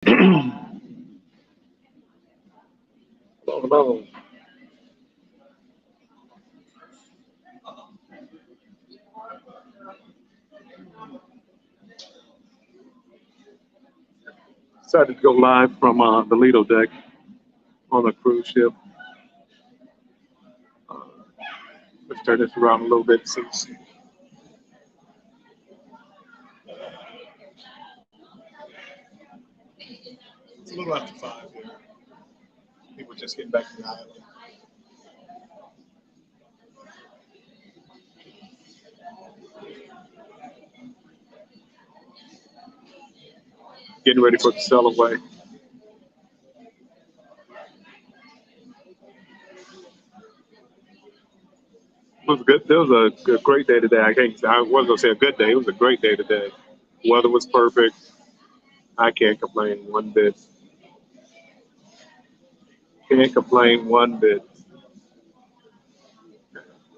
Hello. Decided to go live from the Lido deck on a cruise ship. Uh, let's turn this around a little bit. Since it's a little after 5 here. People just getting back to the island. Getting ready for the sail away. It was good. It was a great day today. I wasn't gonna say a good day. It was a great day today. Weather was perfect. I can't complain one bit. Can't complain one bit.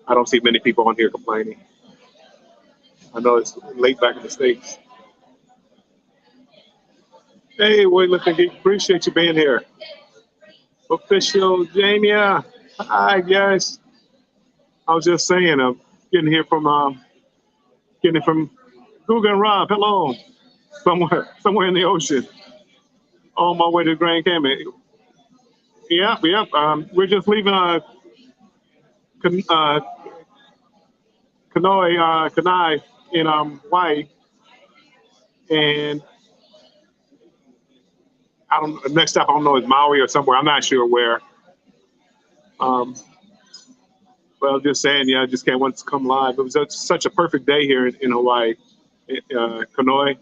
I don't see many people on here complaining. I know it's late back in the States. Hey, weightlifting geek, appreciate you being here. Official Jamia. Hi guys. I was just saying, I'm getting it from Google and Rob. Hello. Somewhere in the ocean. On my way to Grand Cayman. Yep. We're just leaving Kona in Hawaii, and next stop I don't know is Maui or somewhere. I'm not sure where. Well, just saying, I just can't wait to come live. It was such a perfect day here in Hawaii, Kona, Kona,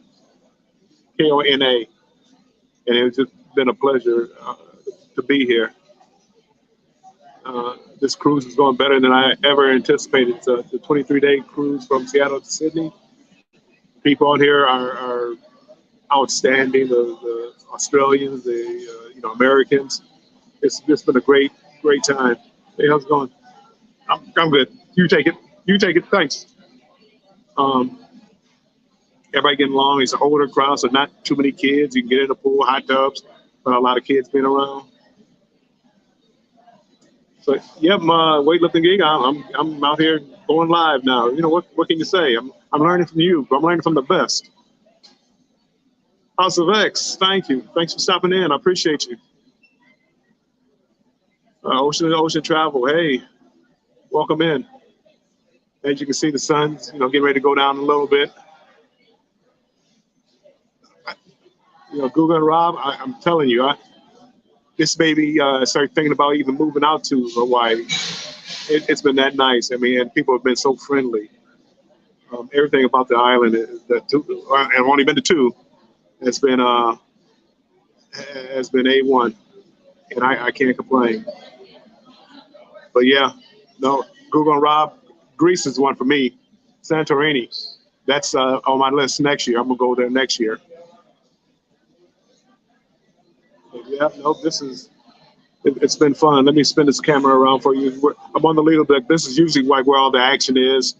and it's just been a pleasure to be here. This cruise is going better than I ever anticipated. It's the 23-day cruise from Seattle to Sydney. People out here are outstanding. The Australians, the Americans. It's just been a great time. Hey, how's it going? I'm good. You take it. Thanks. Everybody getting along. It's an older crowd, so not too many kids. You can get in the pool, hot tubs, but a lot of kids being around. So my weightlifting gig. I'm out here going live now. What can you say? I'm learning from you. I'm learning from the best. House of X. Thank you. Thanks for stopping in. I appreciate you. Ocean Travel. Hey, welcome in. As you can see, the sun's getting ready to go down a little bit. Google and Rob. I'm telling you, this baby started thinking about even moving out to Hawaii. It's been that nice. I mean, and people have been so friendly. Everything about the island, and I've only been to 2, has been A1, and I can't complain. But no, Google and Rob, Greece is one for me. Santorini, that's on my list next year. I'm gonna go there next year. It's been fun. Let me spin this camera around for you. I'm on the Lido deck. This is usually where all the action is.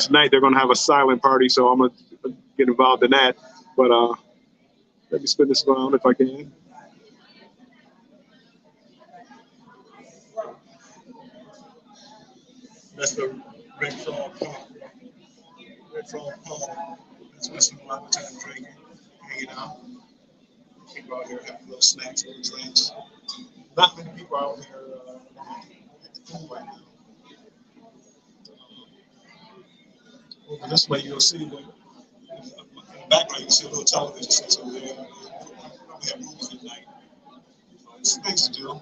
Tonight they're going to have a silent party, so I'm going to get involved in that. But let me spin this around if I can. That's the Red Frog Pub. Red Frog Pub. That's where some a lot of time drinking, hanging out. People out here having little snacks, little drinks. Not many people out here at the pool right now. Over this way, you'll see in the background, you see a little television set over there. We have movies at night. It's things to do.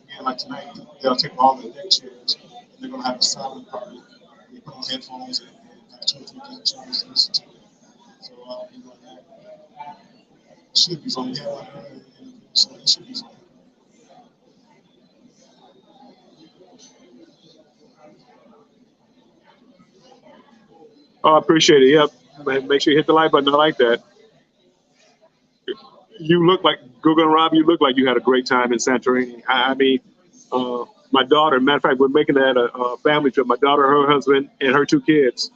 Again, like tonight, they'll take all the deck chairs and they're going to have a silent party. They put on headphones and have 2 or 3 deck chairs to listen to it. So I'll be doing that. Should be fun. So it should be fun. Oh, I appreciate it. Yep. Make sure you hit the like button. I like that. You look like Google and Rob. You look like you had a great time in Santorini. I mean, my daughter. Matter of fact, we're making that a family trip. My daughter, her husband, and her 2 kids.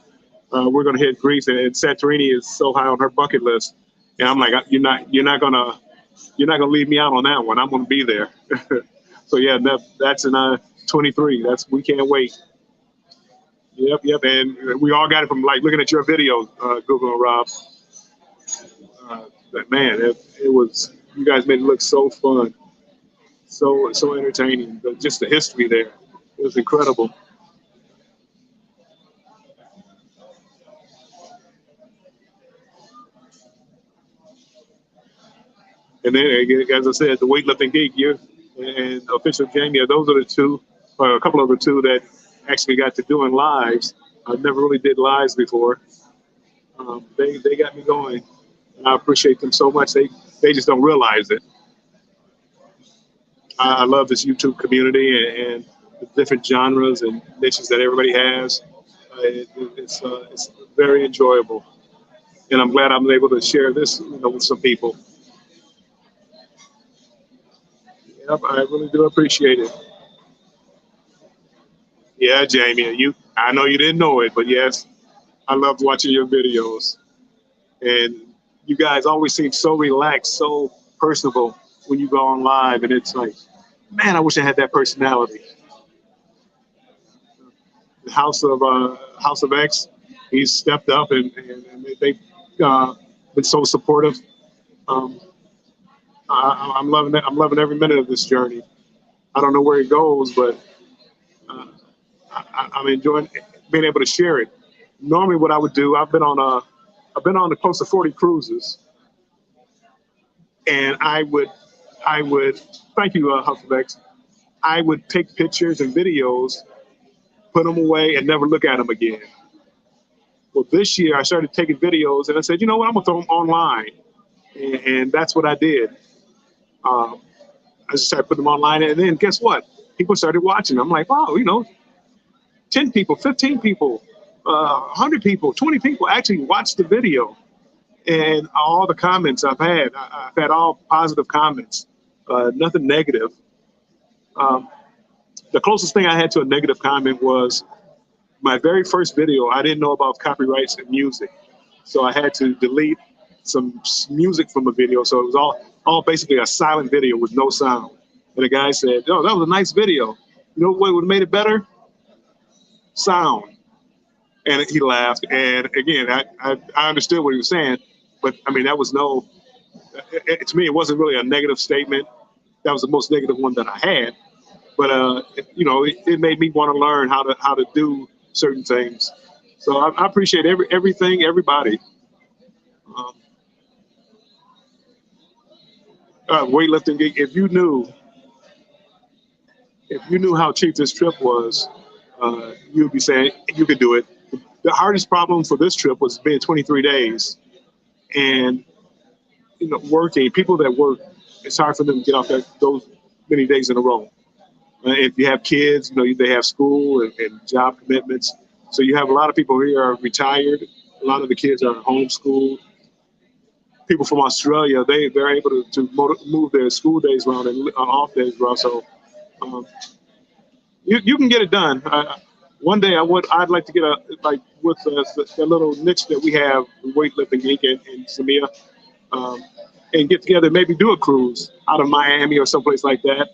We're going to hit Greece, and Santorini is so high on her bucket list. And I'm like, you're not gonna leave me out on that one. I'm gonna be there. So yeah, that's in 23. We can't wait. Yep. And we all got it from like looking at your video, Google and Rob. But man, it was, you guys made it look so fun, so entertaining. But just the history there, it was incredible. And then, as I said, the weightlifting geek, you and official Jamie, those are the two, or a couple of the two that actually got to doing lives. I never really did lives before. They got me going, and I appreciate them so much. They just don't realize it. I love this YouTube community and the different genres and niches that everybody has. It's very enjoyable, and I'm glad I'm able to share this, with some people. Yep, I really do appreciate it. Yeah, Jamie, I know you didn't know it, but yes, I loved watching your videos. And you guys always seem so relaxed, so personable when you go on live. And it's like, man, I wish I had that personality. The House of X, he's stepped up and they've been so supportive. Um, I'm loving it. I'm loving every minute of this journey. I don't know where it goes, but uh, I'm enjoying being able to share it. Normally, what I would do, I've been on close to 40 cruises, and I would thank you, House of X. I would take pictures and videos, put them away, and never look at them again. Well, this year I started taking videos, and I said, you know what, I'm gonna throw them online, and that's what I did. Um, I just started putting them online, and then guess what? People started watching. I'm like, wow, 10 people, 15 people, 100 people, 20 people actually watched the video. And all the comments I've had all positive comments, nothing negative. Um, the closest thing I had to a negative comment was my very first video. I didn't know about copyrights in music, so I had to delete some music from a video. So it was all basically a silent video with no sound. And the guy said, "Oh, that was a nice video. You know what would have made it better? Sound." And he laughed. And again, I understood what he was saying, but I mean, that was to me, it wasn't really a negative statement. That was the most negative one that I had. But it made me want to learn how to do certain things. So I appreciate everything, everybody. Um, weightlifting geek. If you knew how cheap this trip was, you'd be saying you could do it. The hardest problem for this trip was being 23 days, and working. People that work, it's hard for them to get off those many days in a row. If you have kids, they have school and job commitments. So you have a lot of people here are retired. A lot of the kids are homeschooled. People from Australia, they're able to move their school days around and off days around. So you can get it done. One day I'd like to get with the little niche that we have, weightlifting geek and Samia, and get together, maybe do a cruise out of Miami or someplace like that.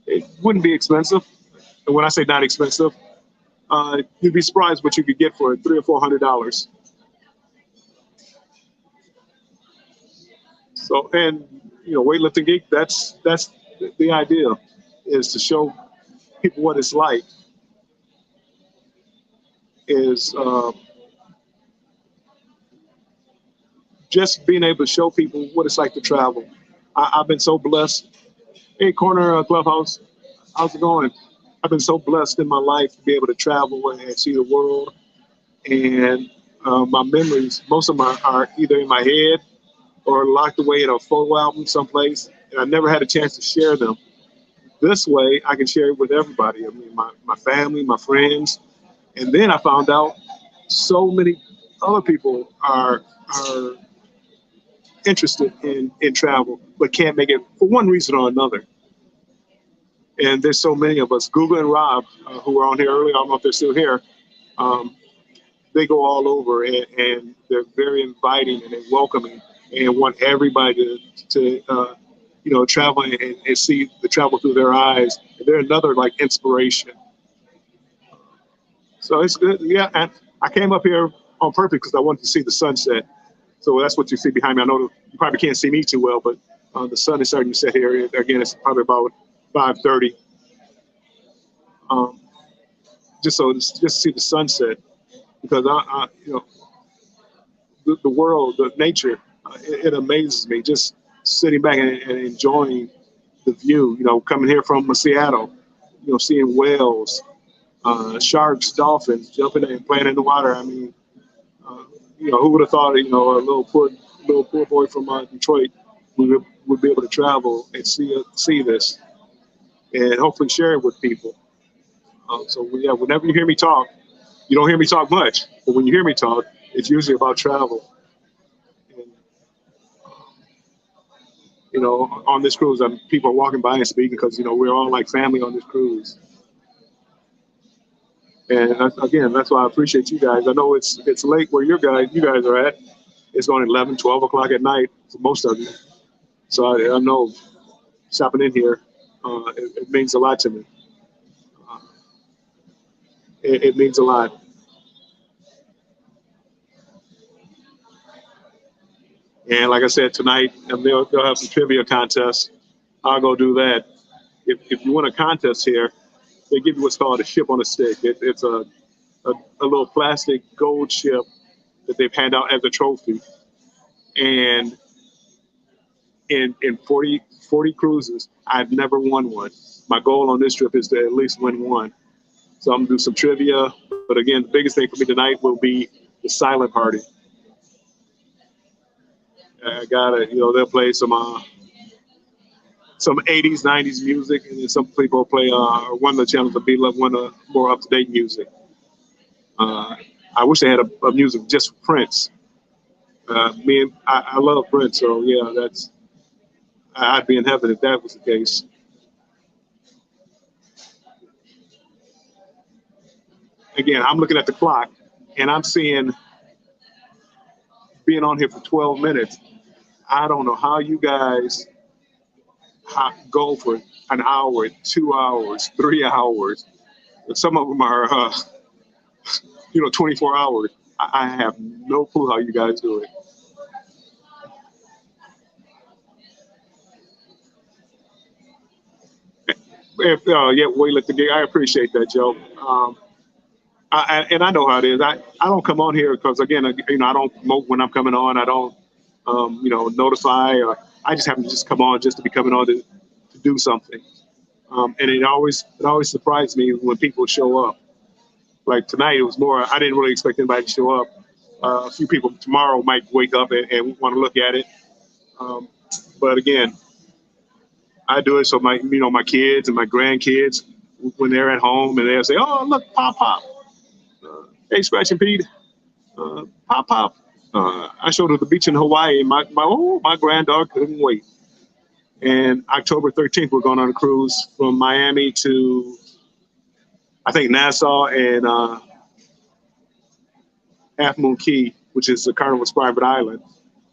It wouldn't be expensive. And when I say not expensive, you'd be surprised what you could get for $300 or $400. So, and weightlifting geek, that's the idea, is to show people what it's like. Is just being able to show people what it's like to travel. I've been so blessed. Hey, Corner Clubhouse, how's it going? I've been so blessed in my life to be able to travel and see the world. And my memories, most of them are either in my head or locked away in a photo album someplace. And I never had a chance to share them. This way, I can share it with everybody. I mean, my family, my friends. And then I found out so many other people are interested in travel, but can't make it for one reason or another. And there's so many of us. Google and Rob, who were on here earlier, I don't know if they're still here, they go all over, and they're very inviting and they're welcoming. and want everybody to travel and see the travel through their eyes. And they're another like inspiration. So it's good. Yeah, and I came up here on purpose because I wanted to see the sunset. So that's what you see behind me. I know you probably can't see me too well, but the sun is starting to set here. Again, it's probably about 5:30. Um, just to see the sunset, because the world, the nature, it amazes me. Just sitting back and enjoying the view. Coming here from Seattle, seeing whales, sharks, dolphins jumping and playing in the water. I mean, who would have thought? A little poor boy from Detroit would be able to travel and see this, and hopefully share it with people. So yeah, whenever you hear me talk, you don't hear me talk much, but when you hear me talk, it's usually about travel. And, on this cruise, people are walking by and speaking because we're all like family on this cruise. And again, that's why I appreciate you guys. I know it's late where you guys are at. It's only 11, 12 o'clock at night for most of you. So I know stopping in here, it means a lot to me. Uh, it means a lot. And like I said, tonight they'll have some trivia contests. I'll go do that. If you want a contest here, they give you what's called a ship on a stick. It's a little plastic gold ship that they've handed out as a trophy. And in 40 cruises, I've never won one. My goal on this trip is to at least win one. So I'm gonna do some trivia. But again, the biggest thing for me tonight will be the silent party. I gotta, they'll play some 80s, 90s music, and then some people play one of the channels will be one of more up to date music. I wish they had a music just for Prince. I love Prince, so yeah, I'd be in heaven if that was the case. Again, I'm looking at the clock, and I'm seeing being on here for 12 minutes. I don't know how you guys go for an hour, 2 hours, 3 hours. Some of them are, 24 hours. I have no clue how you guys do it. Yeah, wait, let the gig. I appreciate that, Joe. And I know how it is. I don't come on here because again, I don't promote when I'm coming on. I don't, notify. Or I just happen to just come on just to be coming on to do something. And it always surprised me when people show up. Like tonight, it was more. I didn't really expect anybody to show up. A few people tomorrow might wake up and want to look at it. But again, I do it so my kids and my grandkids, when they're at home and they'll say, "Oh, look, Pop Pop, hey, Scratch and Pete, Pop Pop." I showed her the beach in Hawaii. My granddaughter couldn't wait. And October 13th, we're going on a cruise from Miami to, I think, Nassau and Half Moon Key, which is the Carnival's private island.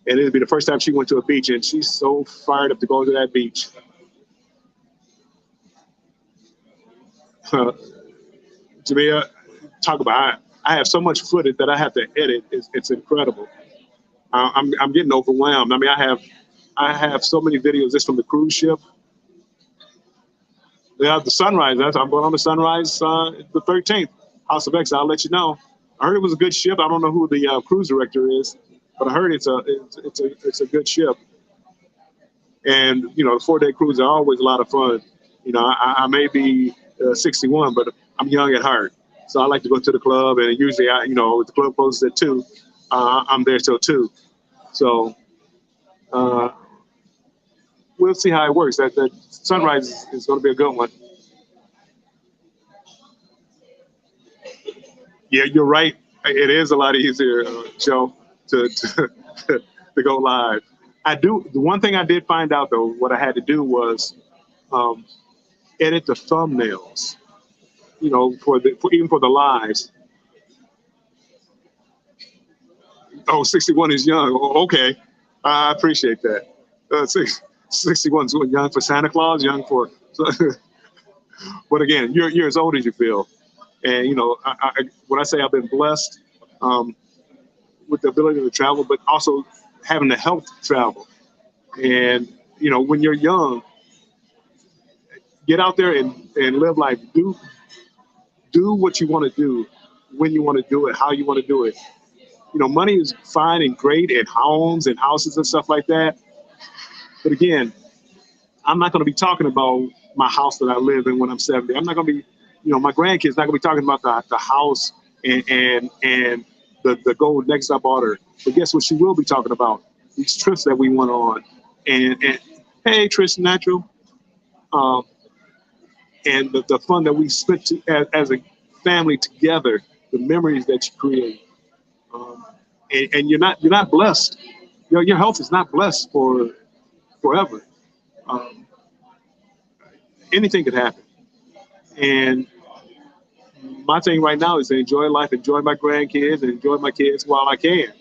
And it'll be the first time she went to a beach, and she's so fired up to go to that beach. Jamia, talk about I have so much footage that I have to edit. It's incredible. I'm getting overwhelmed. I mean, I have so many videos just from the cruise ship. Yeah, the sunrise. I'm going on the sunrise the 13th. House of X. I'll let you know. I heard it was a good ship. I don't know who the cruise director is, but I heard it's a good ship. And the 4-day cruises are always a lot of fun. I may be 61, but I'm young at heart. So I like to go to the club, and usually if the club closes at 2, I'm there till 2. So we'll see how it works. That sunrise is going to be a good one. Yeah, you're right. It is a lot easier, Joe, to to go live. I do. The one thing I did find out though, what I had to do was edit the thumbnails. Even for the lives. Oh, 61 is young. Oh, okay. I appreciate that. 61's young for Santa Claus, young for. So, but again, you're as old as you feel, and you know, when I say I've been blessed with the ability to travel, but also having the health to travel, and you know, when you're young, get out there and live life. Do what you want to do, when you want to do it, how you want to do it. You know, money is fine and great, and homes and houses and stuff like that. But again, I'm not going to be talking about my house that I live in when I'm 70. I'm not going to be, you know, my grandkids not going to be talking about the house and the gold necklace I bought her. But guess what she will be talking about? These trips that we went on. And hey, Trish Natural. Um, and the fun that we spent as a family together, the memories that you create. And you're not blessed. Your health is not blessed for forever. Um, Anything could happen. And my thing right now is to enjoy life, enjoy my grandkids, and enjoy my kids while I can.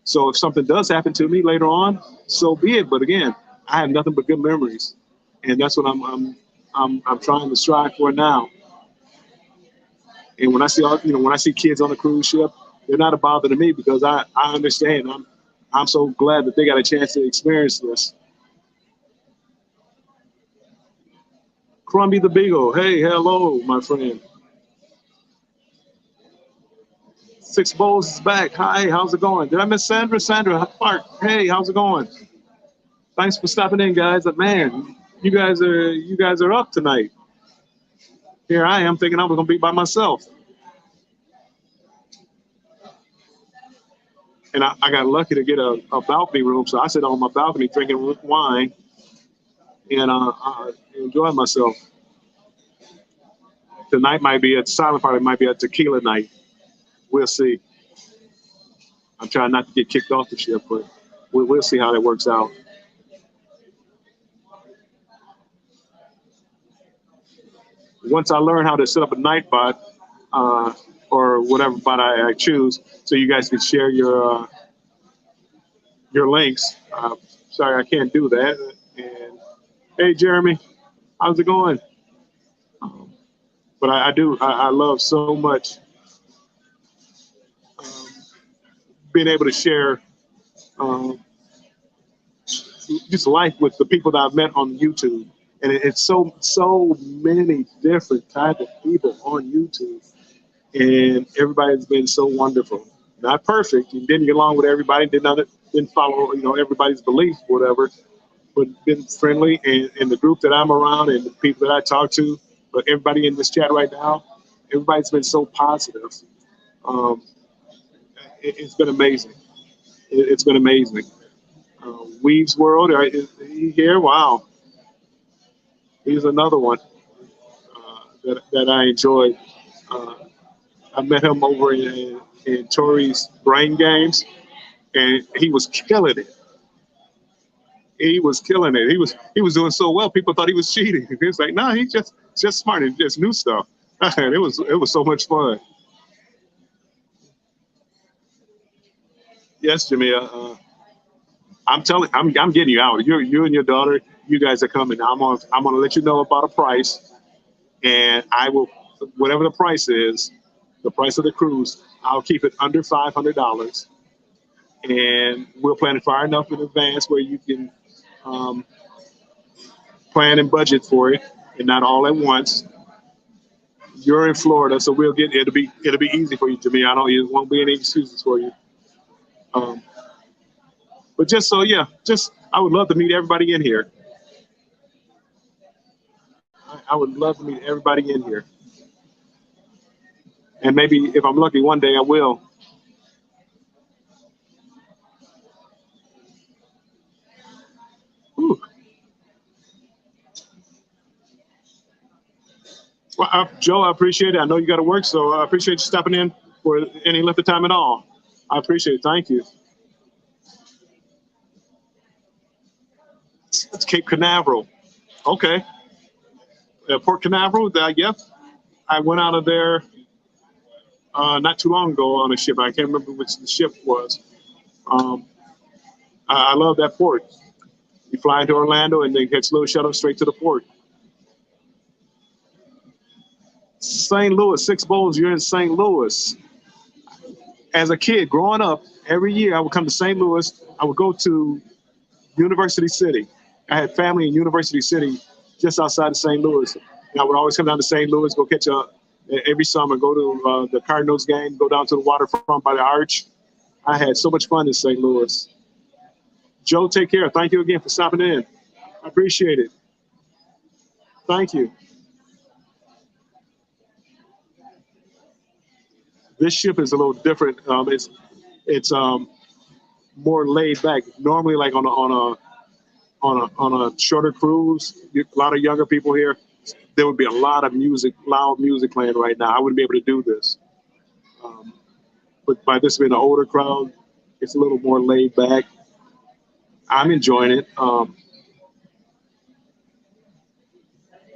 So if something does happen to me later on, so be it. But again, I have nothing but good memories, and that's what I'm trying to strive for now. And when I see when I see kids on the cruise ship, they're not a bother to me because I understand. I'm so glad that they got a chance to experience this. Crumby the Beagle, hey, hello, my friend. Six Bowls is back. Hi, how's it going? Did I miss Sandra? Sandra Clark, hey, how's it going? Thanks for stopping in, guys. Man, you guys are up tonight. Here I am thinking I was gonna be by myself. And I got lucky to get a balcony room, so I sit on my balcony drinking wine and enjoying myself. Tonight might be a silent party, might be a tequila night. We'll see. I'm trying not to get kicked off the ship, but we'll see how that works out. Once I learn how to set up a night bot or whatever bot I choose, so you guys can share your links. Sorry, I can't do that. And hey, Jeremy, how's it going? But I love so much um, being able to share um, just life with the people that I've met on YouTube. And it's so many different type of people on YouTube, and everybody's been so wonderful. Not perfect, and didn't get along with everybody, didn't follow everybody's beliefs, whatever, but been friendly. And the group that I'm around and the people that I talk to, but everybody in this chat right now, everybody's been so positive. Um, it's been amazing. It's been amazing. Weave's World, is he here? Wow, he's another one that I enjoyed. Uh, I met him over in Tori's Brain Games, and he was killing it. He was killing it. He was doing so well. People thought he was cheating. He was like, no, he's just smart. It's just new stuff. And it was so much fun. Yes, Jimmy. I'm getting you out. You and your daughter, you guys are coming. I'm gonna let you know about a price, and I will, whatever the price is, the price of the cruise, I'll keep it under $500, and we'll plan it far enough in advance where you can um, plan and budget for it, and not all at once. You're in Florida, so it'll be easy for you, Jimmy. It won't be any excuses for you. Um, but just I would love to meet everybody in here. I would love to meet everybody in here, and maybe if I'm lucky, one day I will. Whew. Well, Joe, I appreciate it. I know you got to work, so I appreciate you stopping in for any length of time at all. I appreciate it. Thank you. It's Cape Canaveral. Okay. Port Canaveral. Yep. I went out of there not too long ago on a ship. I can't remember which the ship was. Um, I love that port. You fly into Orlando and then catch a little shuttle straight to the port. St. Louis, 6 bowls, you're in St. Louis. As a kid growing up, every year I would come to St. Louis. I would go to University City. I had family in University City just outside of St. Louis. And I would always come down to St. Louis, go catch every summer, go to the Cardinals game, go down to the waterfront by the arch. I had so much fun in St. Louis. Joe, take care. Thank you again for stopping in. I appreciate it. Thank you. This ship is a little different. It's more laid back. Normally, like on a shorter cruise, a lot of younger people here. There would be a lot of music, loud music playing right now. I wouldn't be able to do this. But by this being an older crowd, it's a little more laid back. I'm enjoying it.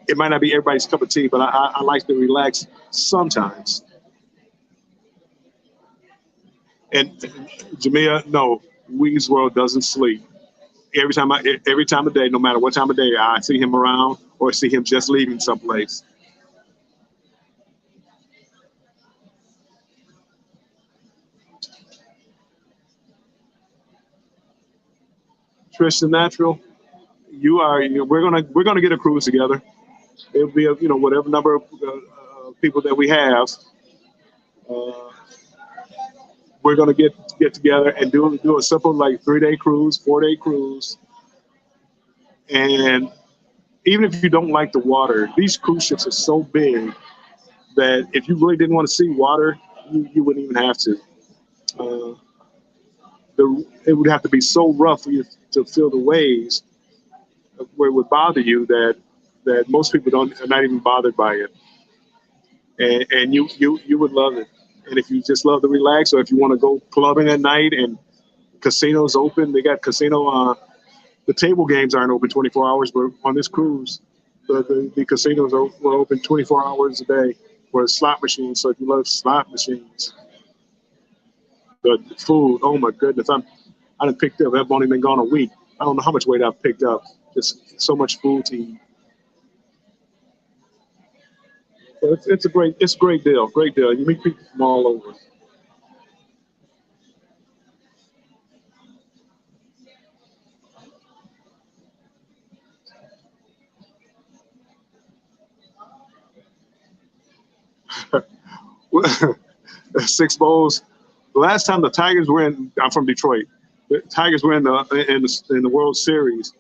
It might not be everybody's cup of tea, but I like to relax sometimes. And Jamia, no, Wee's World doesn't sleep. Every time of day, no matter what time of day, I see him around or see him just leaving someplace. Trish the Natural, we're gonna get a cruise together. It'll be whatever number of people that we have. Uh, we're gonna get together and do a simple like 3-day cruise, 4-day cruise, and even if you don't like the water, these cruise ships are so big that if you really didn't want to see water, you wouldn't even have to. Uh, it would have to be so rough for you to feel the waves where it would bother you that most people are not even bothered by it, and you would love it. And if you just love to relax, or if you want to go clubbing at night and casinos open, they got casino. The table games aren't open 24 hours, but on this cruise, the casinos were open 24 hours a day for slot machines. So if you love slot machines, the food, oh my goodness, I done picked up. I've only been gone a week. I don't know how much weight I've picked up. Just so much food to eat. So it's a great deal. Great deal. You meet people from all over. Six bowls. The last time the Tigers were in, I'm from Detroit. The Tigers were in the World Series.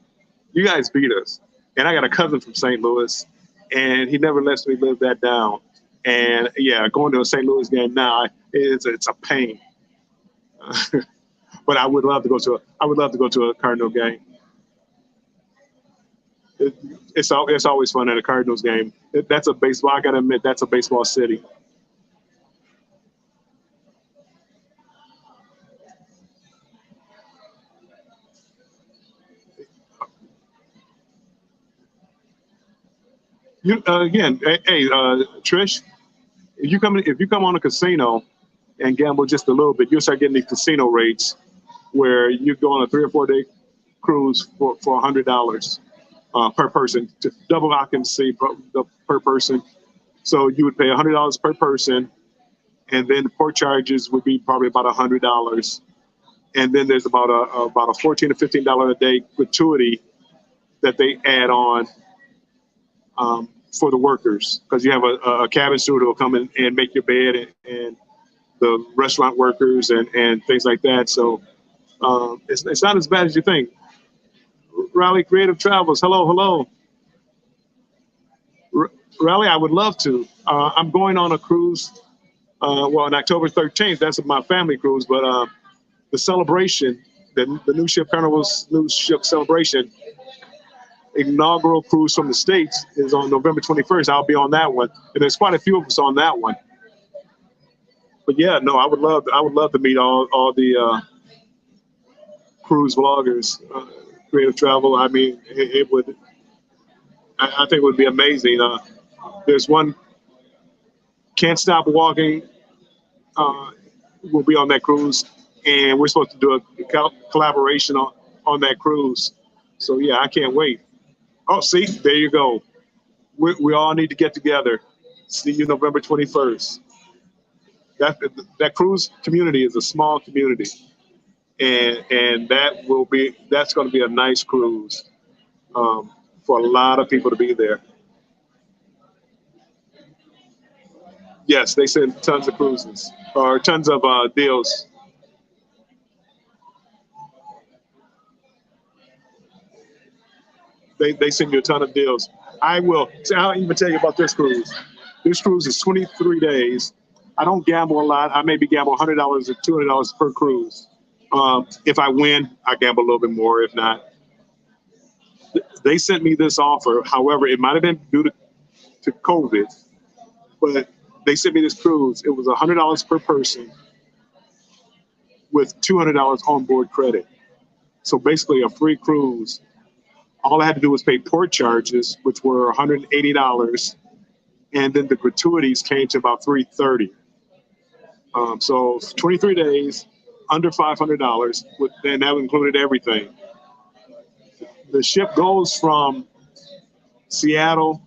You guys beat us, and I got a cousin from St. Louis, and he never lets me live that down. And yeah, going to a St. Louis game now, it's a pain. But I would love to go to a Cardinal game. It's always fun at a Cardinals game. That's a baseball. I gotta admit, that's a baseball city. You again, hey, Trish, if you come on a casino and gamble just a little bit, you'll start getting these casino rates where you go on a 3 or 4 day cruise for $100 per person, to double occupancy per person. So you would pay $100 per person, and then the port charges would be probably about $100, and then there's about a $14 to $15 a day gratuity that they add on for the workers, because you have a cabin steward who will come in and make your bed, and the restaurant workers and things like that. So it's not as bad as you think. Raleigh Creative Travels, hello, hello. Raleigh, I would love to. I'm going on a cruise. On October 13th, that's my family cruise, but the celebration, the new ship Carnival's new ship celebration, inaugural cruise from the States is on November 21st. I'll be on that one, and there's quite a few of us on that one. But yeah, no, I would love to meet all the cruise vloggers, creative travel. I mean, it would. I think it would be amazing. There's one, Can't Stop Walking. Will be on that cruise, and we're supposed to do a collaboration on that cruise. So yeah, I can't wait. Oh, see, there you go. We all need to get together. See you November 21st. That cruise community is a small community, and that's going to be a nice cruise for a lot of people to be there. Yes, they send tons of cruises or tons of deals. They send you a ton of deals. I will. So I'll even tell you about this cruise. This cruise is 23 days. I don't gamble a lot. I maybe gamble $100 or $200 per cruise. If I win, I gamble a little bit more. If not, they sent me this offer. However, it might have been due to COVID, but they sent me this cruise. It was $100 per person with $200 onboard credit. So basically, a free cruise. All I had to do was pay port charges, which were $180, and then the gratuities came to about $330. So 23 days, under $500, and that included everything. The ship goes from Seattle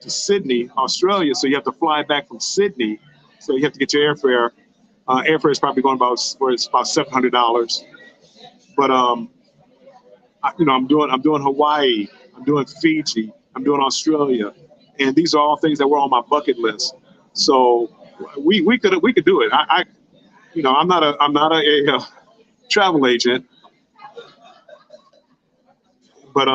to Sydney, Australia, so you have to fly back from Sydney. So you have to get your airfare. Airfare is probably going about $700. But I'm doing Hawaii, I'm doing Fiji, I'm doing Australia, and these are all things that were on my bucket list. So we could do it. I'm not a travel agent, but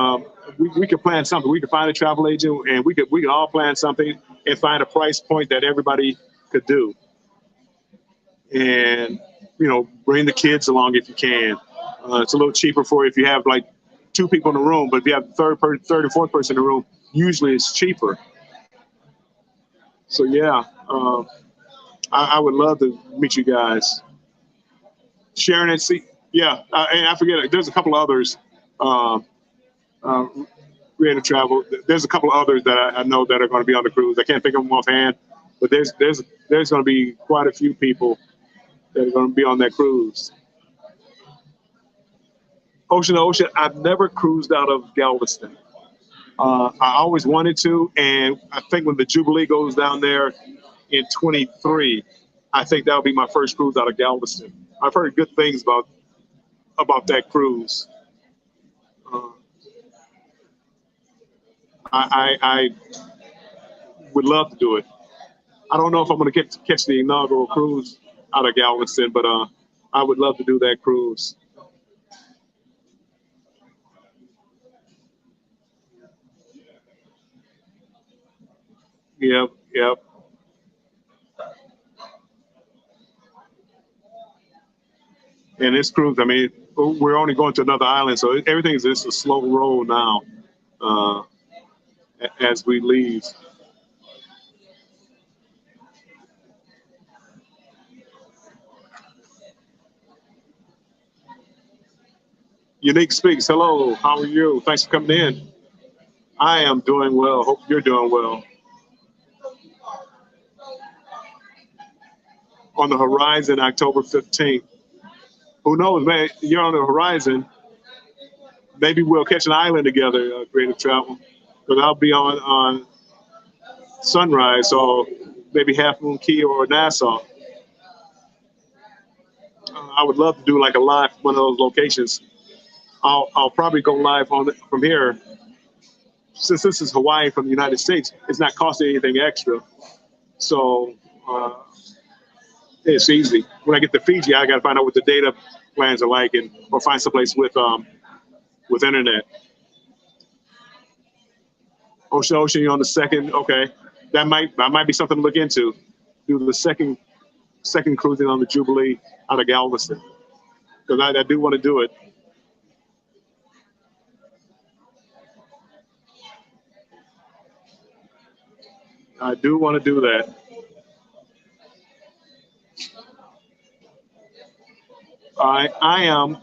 we could plan something. We could find a travel agent, and we could all plan something and find a price point that everybody could do, and bring the kids along if you can. It's a little cheaper for if you have like 2 people in the room, but if you have third and fourth person in the room, usually it's cheaper. So yeah, I would love to meet you guys. Sharon and see, yeah, and I forget, there's a couple others. Creative Travel. There's a couple others that I know that are going to be on the cruise. I can't think of them offhand, but there's going to be quite a few people that are going to be on that cruise. Ocean to ocean. I've never cruised out of Galveston. I always wanted to, and I think when the Jubilee goes down there in 23, I think that'll be my first cruise out of Galveston. I've heard good things about that cruise. I would love to do it. I don't know if I'm going to catch the inaugural cruise out of Galveston, but I would love to do that cruise. Yep. And this cruise, I mean, we're only going to another island, so everything is just a slow roll now as we leave. Unique Speaks, hello, how are you? Thanks for coming in. I am doing well. Hope you're doing well. On the horizon, October 15th. Who knows, man? You're on the horizon. Maybe we'll catch an island together, Creative Travel, because I'll be on Sunrise, so maybe Half Moon Key or Nassau. I would love to do like a live one of those locations. I'll probably go live from here. Since this is Hawaii from the United States, it's not costing anything extra. So it's easy. When I get to Fiji, I got to find out what the data plans are like, or find someplace with internet. Ocean, you're on the second. Okay, that might be something to look into. Do the second cruising on the Jubilee out of Galveston, because I do want to do it. I do want to do that. I am.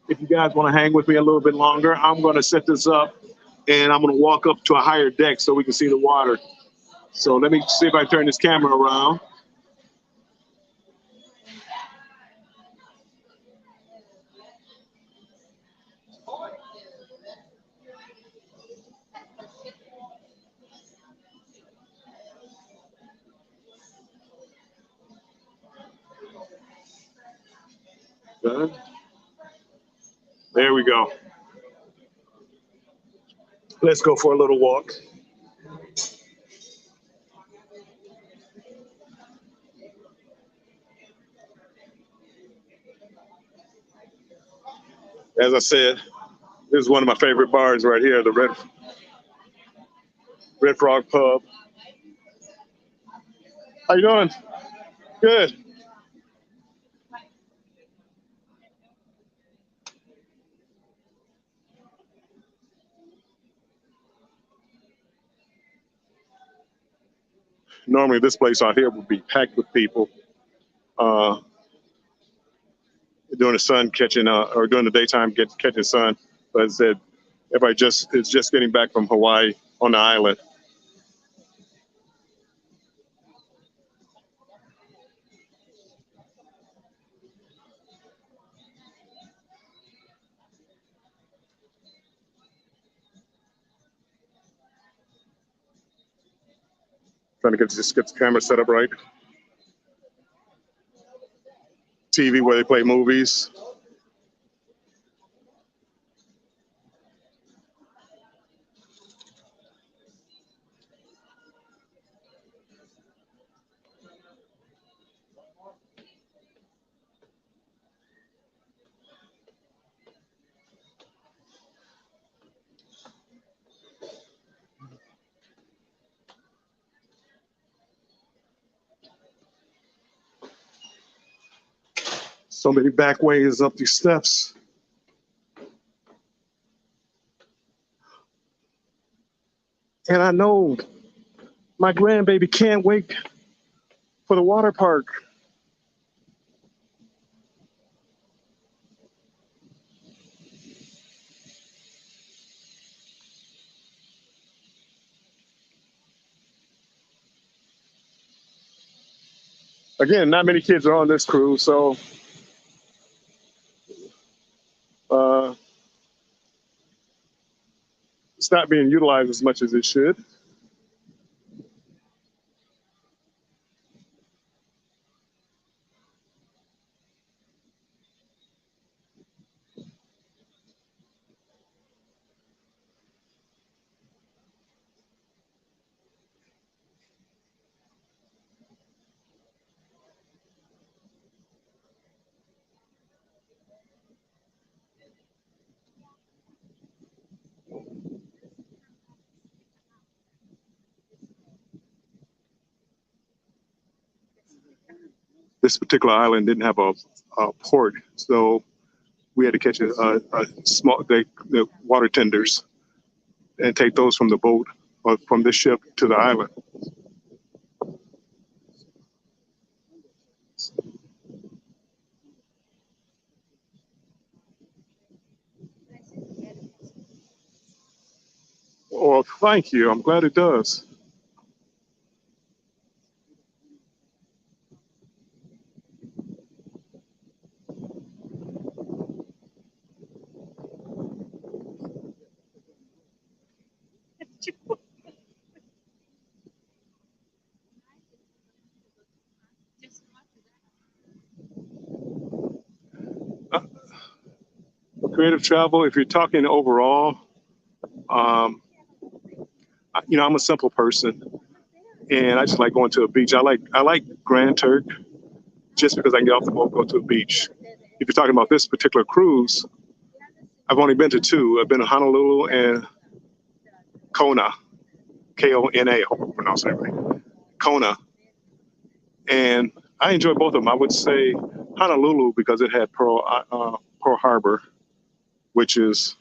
If you guys want to hang with me a little bit longer, I'm going to set this up, and I'm going to walk up to a higher deck so we can see the water. So let me see if I turn this camera around. good. There we go. Let's go for a little walk. As I said, this is one of my favorite bars right here, the Red Frog Pub. How you doing? Good. Normally, this place out here would be packed with people during the sun catching, or during the daytime catching sun. But as I said, everybody is just getting back from Hawaii on the island. Trying to get the camera set up right. TV where they play movies. So many back ways up these steps. And I know my grandbaby can't wait for the water park. Again, not many kids are on this cruise, so uh, it's not being utilized as much as it should. This particular island didn't have a port, so we had to catch a small the water tenders and take those from the boat or from the ship to the island. Well, thank you. I'm glad it does. Creative travel, if you're talking overall, um, I'm a simple person, and I just like going to a beach. I like Grand Turk just because I can get off the boat and go to a beach. If you're talking about this particular cruise, I've only been to two. I've been to Honolulu and Kona, Kona. I hope I pronounced that right. Kona, and I enjoy both of them. I would say Honolulu because it had Pearl Harbor, which is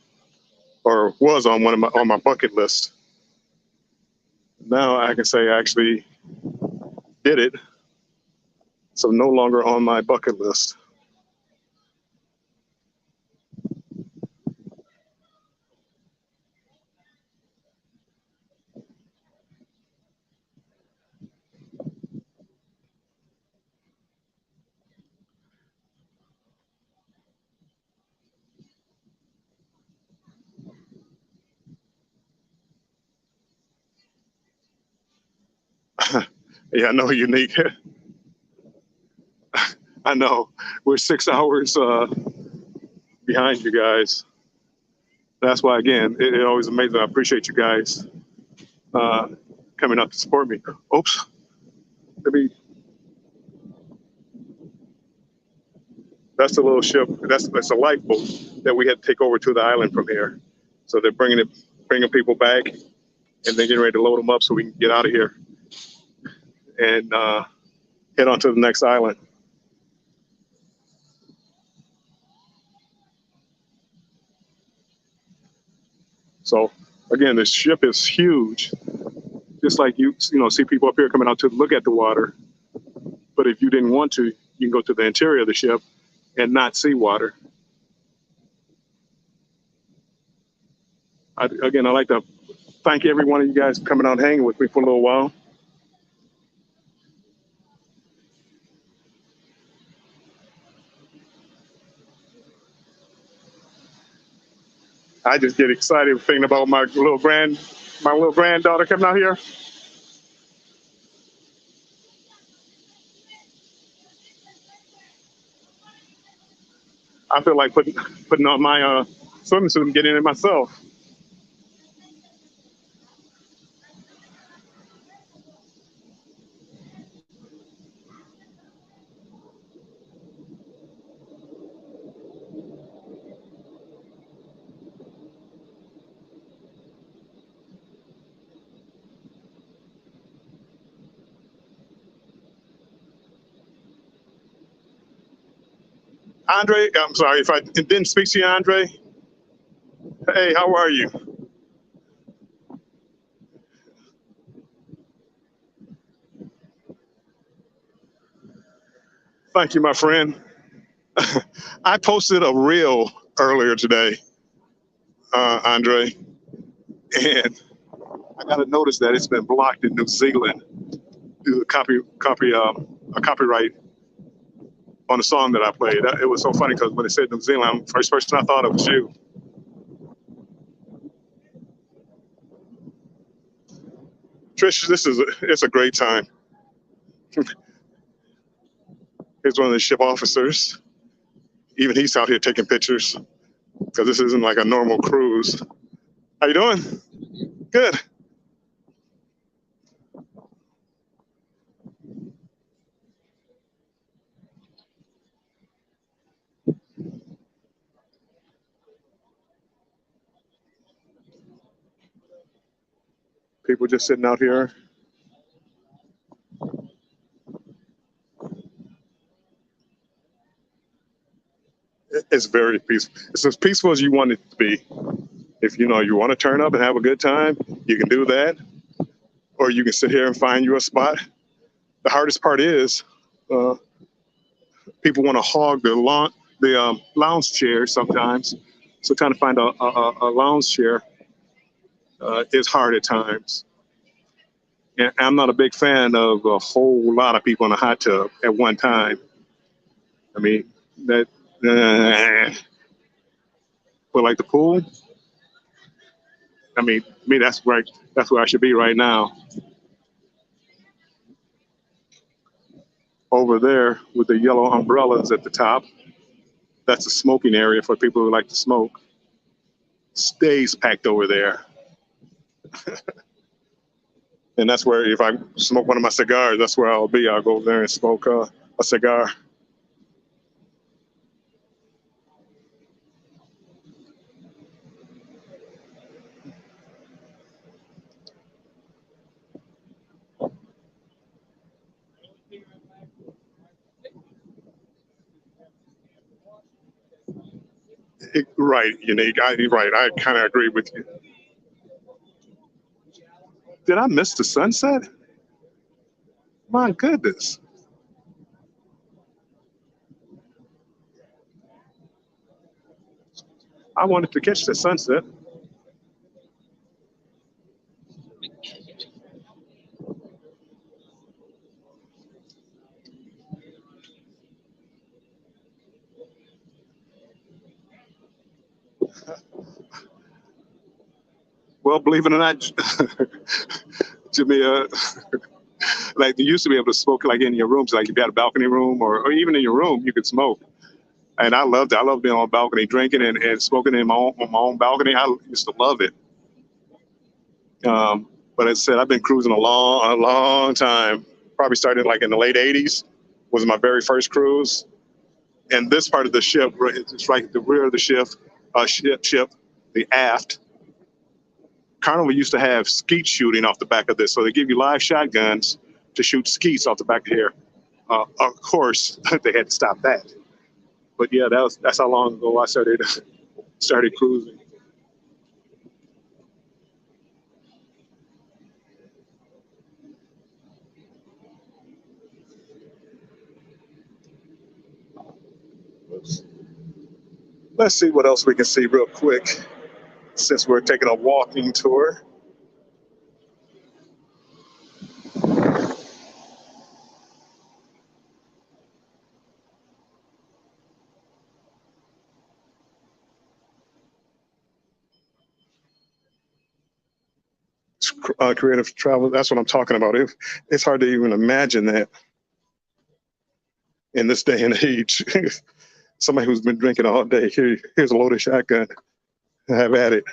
or was on on my bucket list. Now I can say I actually did it, so no longer on my bucket list. Yeah, I know, unique. I know we're 6 hours behind you guys. That's why, again, it always amazes me. I appreciate you guys coming up to support me. Oops. That's a little ship. That's a lifeboat that we had to take over to the island from here. So they're bringing people back, and they're getting ready to load them up so we can get out of here and head on to the next island. So again, this ship is huge. Just like you see people up here coming out to look at the water. But if you didn't want to, you can go to the interior of the ship and not see water. I'd like to thank every one of you guys for coming out and hanging with me for a little while. I just get excited thinking about my little granddaughter coming out here. I feel like putting on my swimming suit and getting in it myself. Andre, I'm sorry if I didn't speak to you, Andre. Hey, how are you? Thank you, my friend. I posted a reel earlier today, Andre, and I got to notice that it's been blocked in New Zealand due to a copyright on the song that I played. It was so funny because when it said New Zealand, the first person I thought of was you. Trish, it's a great time. Here's one of the ship officers. Even he's out here taking pictures because this isn't like a normal cruise. How you doing? Good. People just sitting out here. It's very peaceful. It's as peaceful as you want it to be. If you want to turn up and have a good time, you can do that. Or you can sit here and find you a spot. The hardest part is people want to hog the lounge chairs sometimes. So trying to find a lounge chair is hard at times. And I'm not a big fan of a whole lot of people in a hot tub at one time. I mean, but like the pool, I mean, that's where I should be right now. Over there with the yellow umbrellas at the top, that's a smoking area for people who like to smoke. Stays packed over there. And that's where, if I smoke one of my cigars, that's where I'll be. I'll go over there and smoke a cigar. Right, Unique. Right. I kind of agree with you. Did I miss the sunset? My goodness. I wanted to catch the sunset. Well, believe it or not, Jamia, like you used to be able to smoke like in your rooms, like if you had a balcony room or even in your room, you could smoke. And I loved it. I loved being on a balcony, drinking and smoking on my own balcony. I used to love it. But as I said, I've been cruising a long time. Probably started like in the late '80s. Was my very first cruise. And this part of the ship, it's right at the rear of the ship, the aft. Carnival used to have skeet shooting off the back of this, so they give you live shotguns to shoot skeets off the back of here. Of course, they had to stop that. But yeah, that's how long ago I started cruising. Let's see what else we can see real quick since we're taking a walking tour. Creative travel, that's what I'm talking about. It's hard to even imagine that in this day and age. Somebody who's been drinking all day, here's a loaded shotgun. Have at it.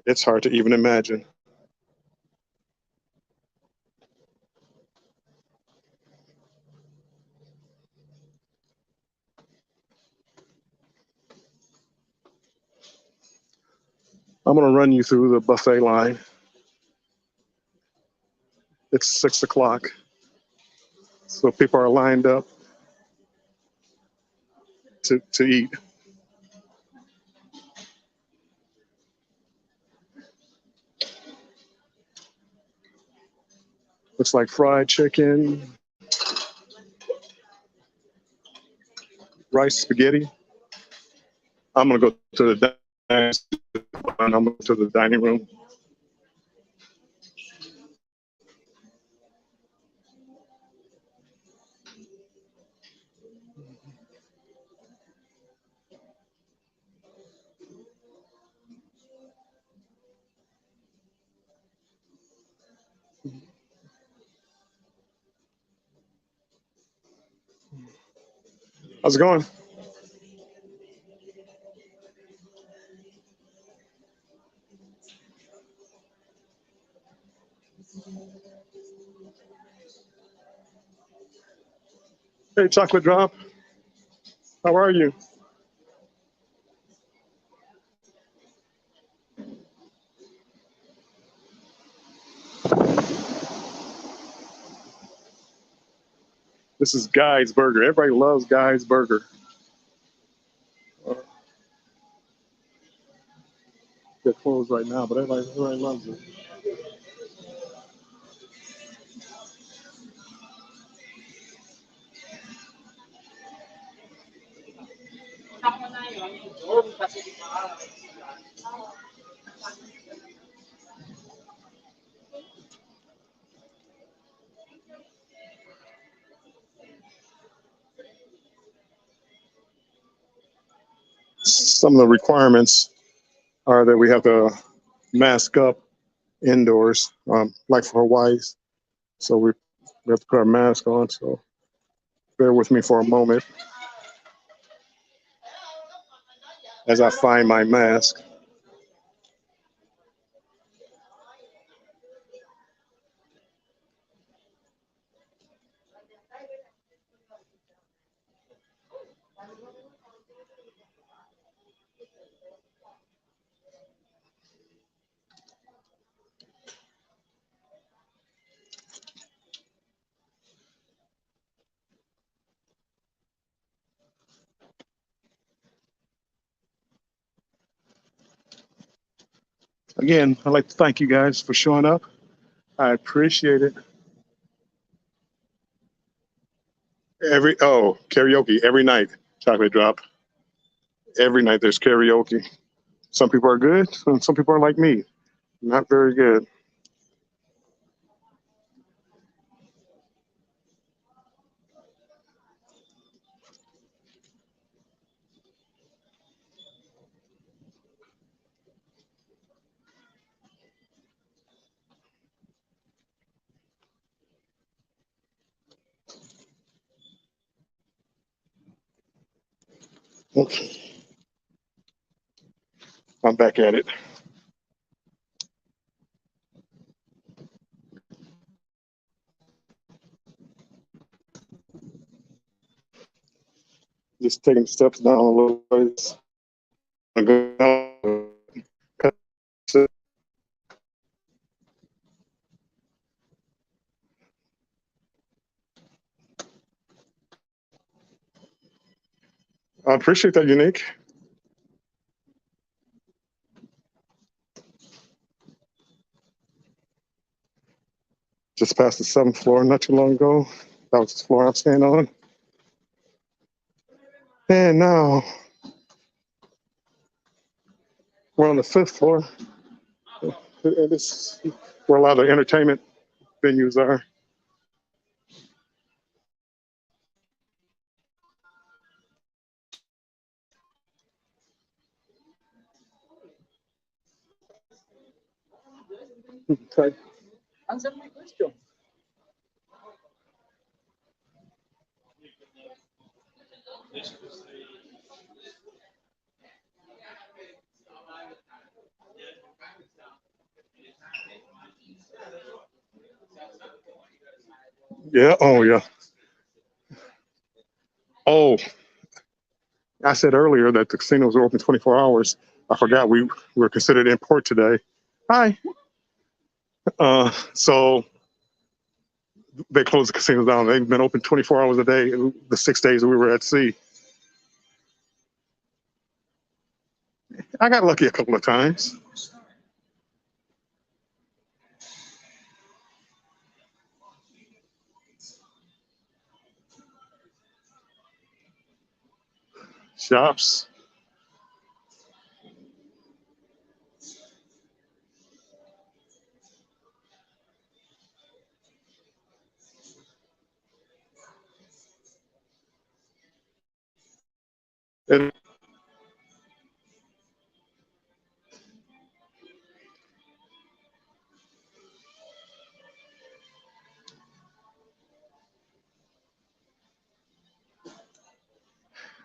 It's hard to even imagine. I'm going to run you through the buffet line. It's 6 o'clock. So people are lined up to eat. Looks like fried chicken, rice spaghetti. I'm going to go to the dining room. How's it going? Hey, Chocolate Drop. How are you? This is Guy's Burger. Everybody loves Guy's Burger. They're closed right now, but everybody loves it. Some of the requirements are that we have to mask up indoors, like for Hawaii. So we have to put our mask on. So bear with me for a moment as I find my mask. Again, I'd like to thank you guys for showing up. I appreciate it. Karaoke every night, Chocolate Drop. Every night there's karaoke. Some people are good, and some people are like me, not very good. Okay, I'm back at it. Just taking steps down a little ways. I appreciate that, Unique. Just passed the 7th floor not too long ago. That was the floor I'm staying on. And now we're on the 5th floor. And this is where a lot of entertainment venues are. Okay. Answer my question. Yeah. Oh, yeah. Oh, I said earlier that the casinos are open 24 hours. I forgot we were considered in port today. Hi. So they closed the casinos down. They've been open 24 hours a day the 6 days that we were at sea. I got lucky a couple of times. Shops. And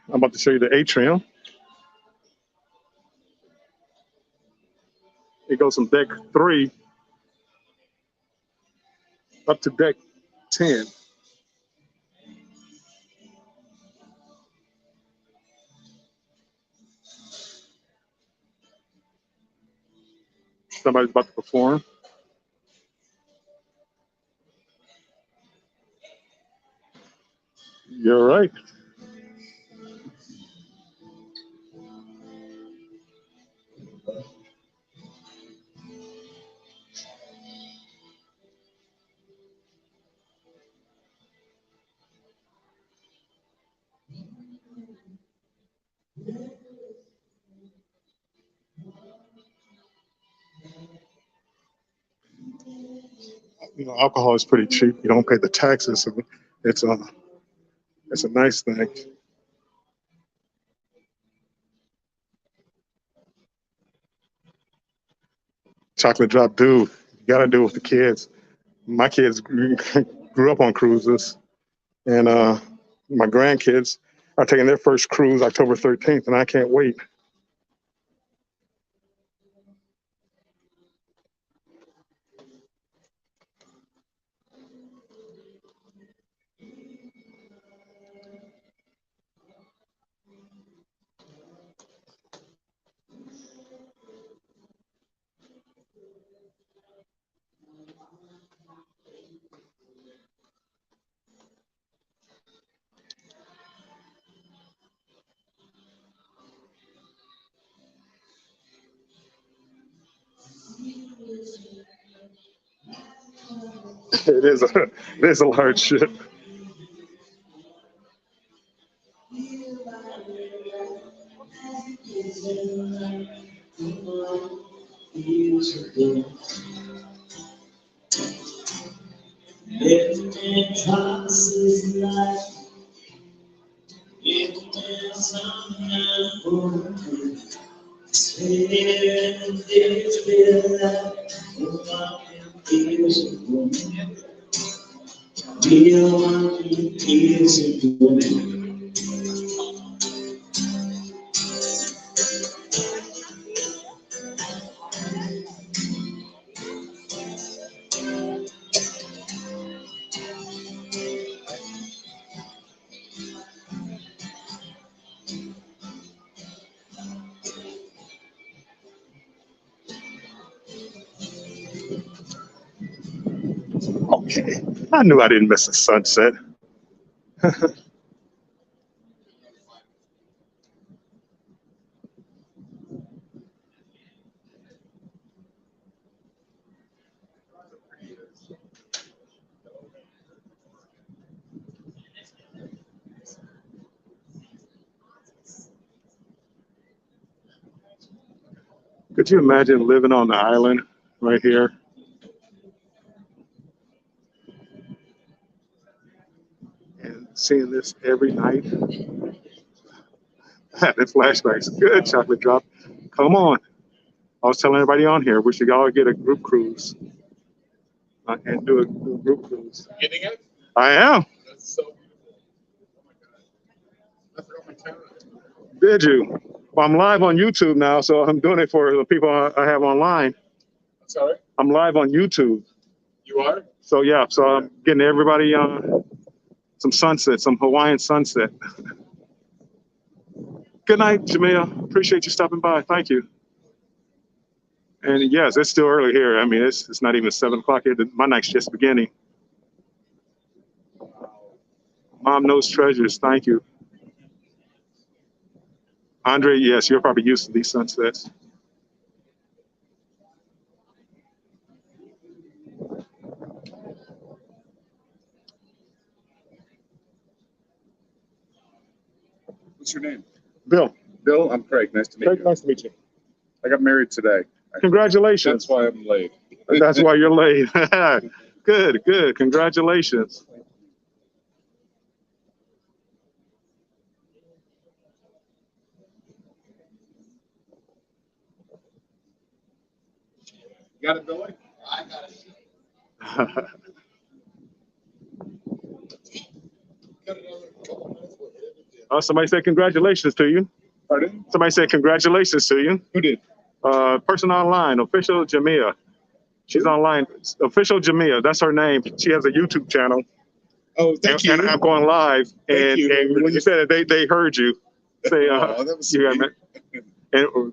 I'm about to show you the atrium. It goes from deck 3 up to deck 10. Somebody's about to perform. You're right. You know, alcohol is pretty cheap. You don't pay the taxes. So it's a it's a nice thing. Chocolate drop, dude. You gotta do it with the kids. My kids grew up on cruises, and my grandkids are taking their first cruise October 13th, and I can't wait. It is a large ship. I knew I didn't miss a sunset. Could you imagine living on the island right here? And seeing this every night? The flashbacks. Good, chocolate drop. Come on. I was telling everybody on here, we should all get a group cruise and do a group cruise. Getting it? I am. That's so beautiful. Oh my God. I forgot my camera. Did you? Well, I'm live on YouTube now, so I'm doing it for the people I have online. I'm sorry? I'm live on YouTube. You are? So yeah, so I'm getting everybody some sunset, some Hawaiian sunset. Good night, Jamia. Appreciate you stopping by. Thank you. And yes, it's still early here. I mean, it's not even 7 o'clock here. My night's just beginning. Mom knows treasures. Thank you. Andre, yes, you're probably used to these sunsets. What's your name? Bill. Bill, I'm Craig. Nice to meet you. Nice to meet you. I got married today. Congratulations. That's why I'm late. That's why you're late. Good, good. Congratulations. You got it, Billy? I got it. Somebody said congratulations to you. Pardon? Somebody said congratulations to you. Who did? Person online, official Jamia. She's online. Official Jamia, that's her name. She has a YouTube channel. Oh, thank you. And I'm going live. Thank you. And when you said it, they heard you say, Oh, that was you sweet. and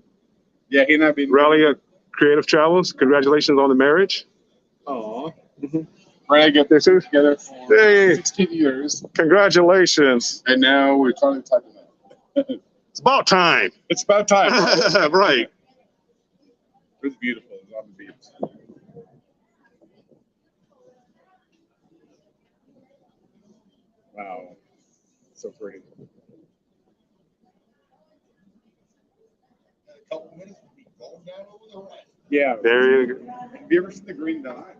Yeah, he and I been. Rally Creative Travels. Congratulations on the marriage. Aw. Brad got This is together for Hey. 16 years, congratulations. and now we're finally talking about it. It's about time. It's about time. Right? Right. It was beautiful. It was on the beach. Wow. So pretty. Yeah. There you go. Have you ever seen the green dot?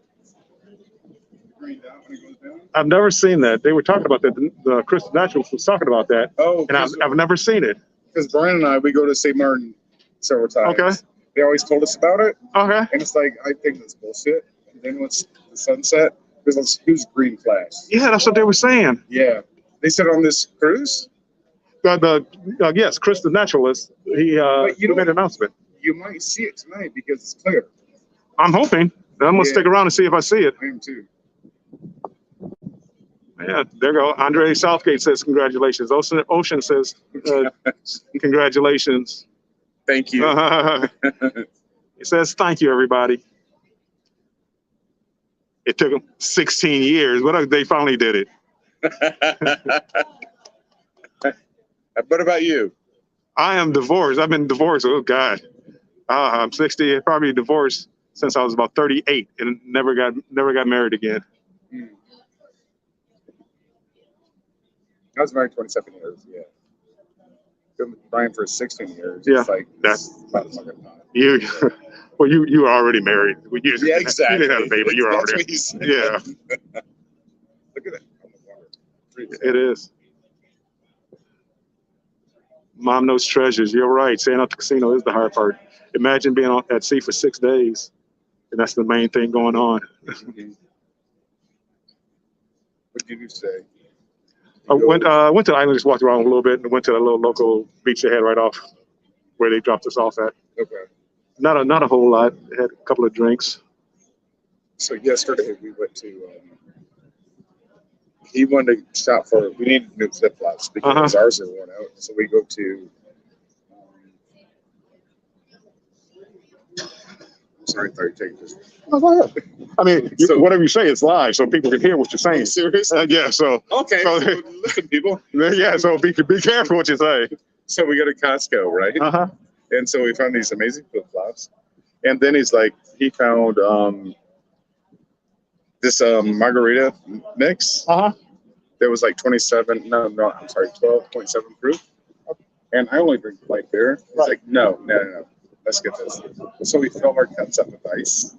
The green dot when it goes down? I've never seen that. They were talking about that. The Chris Naturals was talking about that. Oh, And I've never seen it. because Brian and I, we go to St. Martin several times. Okay. They always told us about it, Okay. and it's like, I think that's bullshit. And then once the sunset, there's this huge green flash. Yeah, that's what they were saying. Yeah. They said on this cruise, Yes, Chris the Naturalist. He But you made know- an announcement. you might see it tonight because it's clear. I'm hoping. I'm gonna Yeah. stick around and see if I see it. I am too. Yeah, there you go. Andre Southgate says congratulations. Ocean says congratulations. Thank you. He says thank you, everybody. It took them 16 years, but they finally did it. What about you? I am divorced. I've been divorced. Oh God, I'm 60. Probably divorced since I was about 38, and never got married again. I was married 27 years. Yeah. Been with Brian for 16 years. Yeah, It's like that's- about fucking time. You, well, you were already married. Yeah, exactly. You didn't have a baby. You were That's already. what he said. Yeah, Look at it. On the water. Pretty it is. Mom knows treasures. You're right. Staying at the casino is the hard part. Imagine being at sea for 6 days, and that's the main thing going on. Mhm. What did you do today? I went to the island, just walked around a little bit, and went to the little local beach they had right off where they dropped us off at. Okay. Not a whole lot. Had a couple of drinks. So yesterday we went to. He wanted to shop for. We needed new flip flops because ours are worn out. So we go to Sorry, I thought you were taking this. Oh, go ahead. I mean, So- whatever you say is live, so people can hear what you're saying. Serious? Yeah, so Okay, So- so listen, people. yeah, so be careful what you say. So we go to Costco, right? Uh-huh. And so we found these amazing flip flops. And then he's like, he found this margarita mix Uh-huh. that was like 12.7 proof. And I only drink light beer. He's Right. like, no. Let's get this. So we filled our cups up with ice.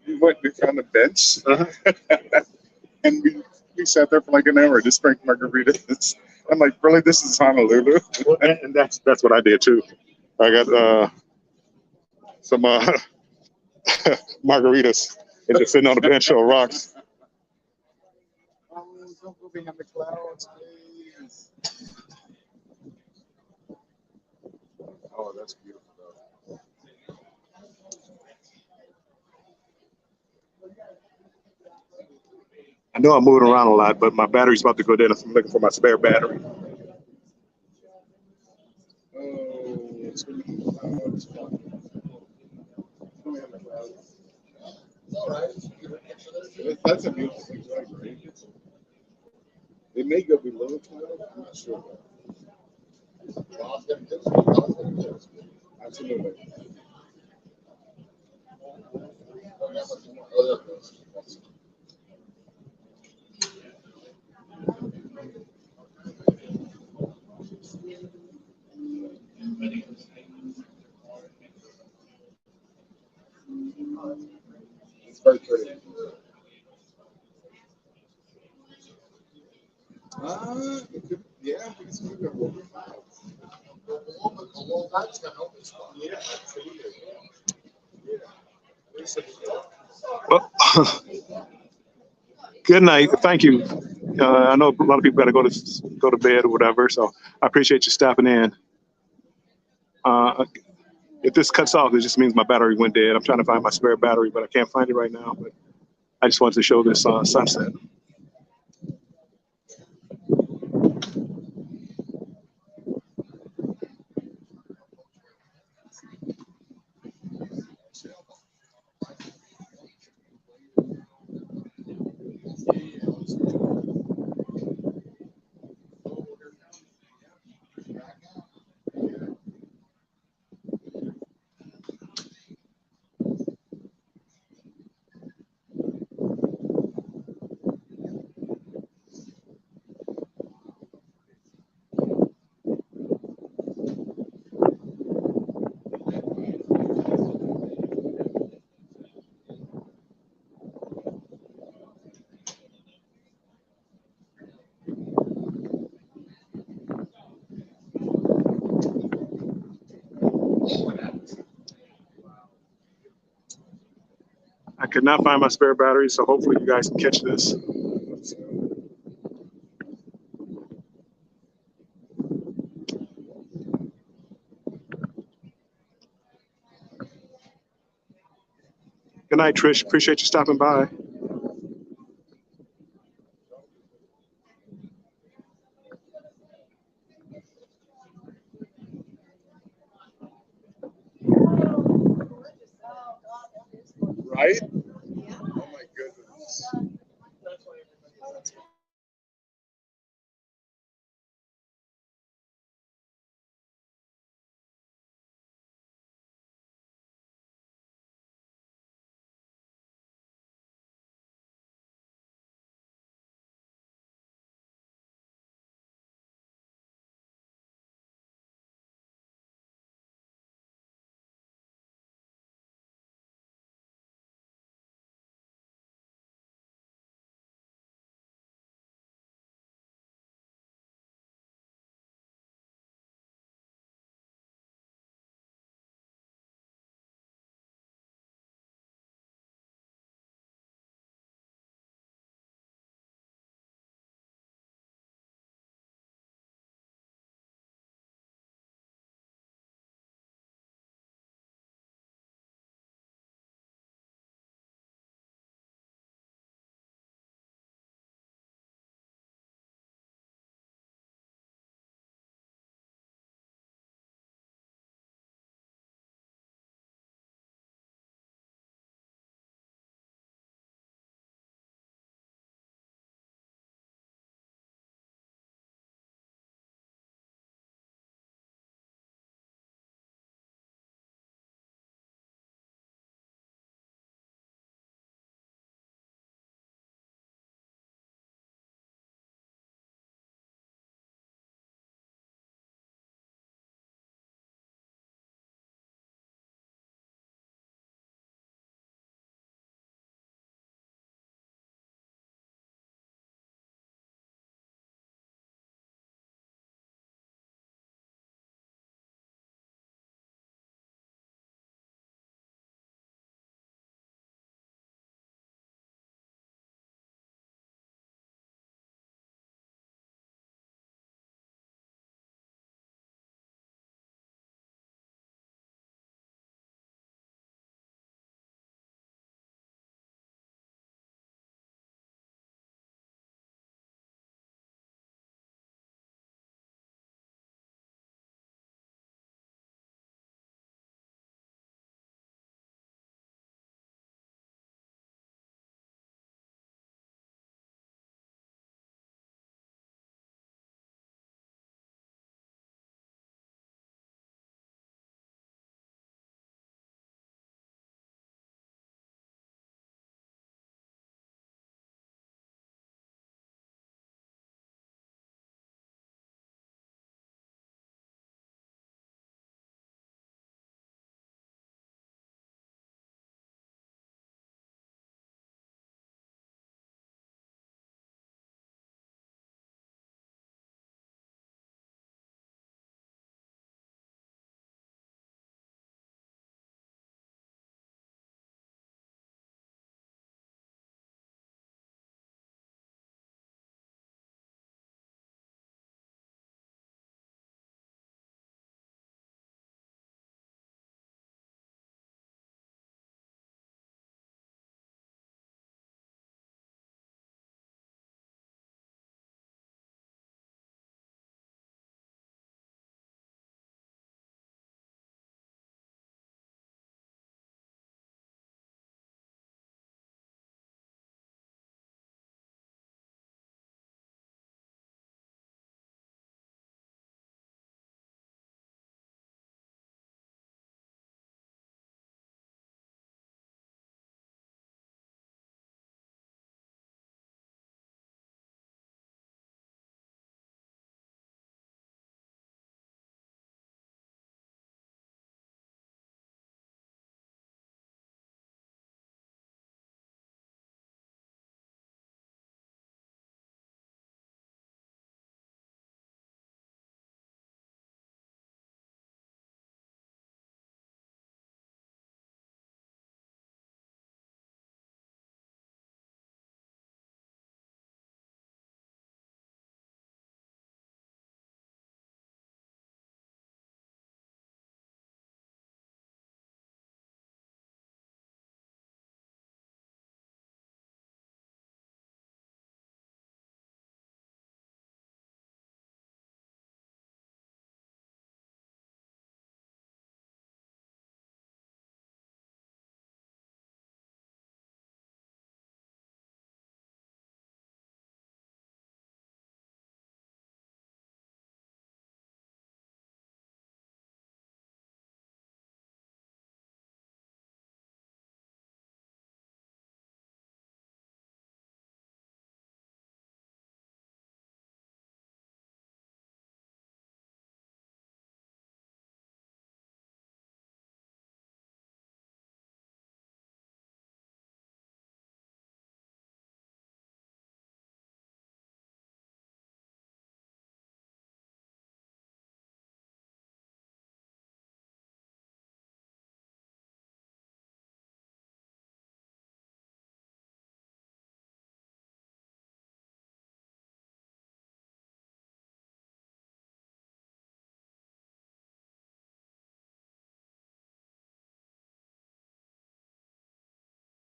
We found a bench. Uh-huh. And we sat there for like an hour just drank margaritas. I'm like, really, this is Honolulu? Well, and that's what I did too. I got some margaritas and just sitting on the bench on rocks. Oh, don't go behind the clouds, please. Oh, that's beautiful. Though. I know I'm moving around a lot, but my battery's about to go dead. I'm looking for my spare battery. Oh, it's really clouds. All right. That's a beautiful thing, right? It may go below the cloud. I'm not sure. Absolutely. It's very pretty. Yeah, because we've got one. Yeah, absolutely. Well, good night. Thank you. I know a lot of people got to go to bed or whatever, so I appreciate you stopping in. If this cuts off, it just means my battery went dead. I'm trying to find my spare battery, but I can't find it right now. But I just wanted to show this sunset. I could not find my spare battery, so hopefully you guys can catch this. Good night, Trish. Appreciate you stopping by. Right?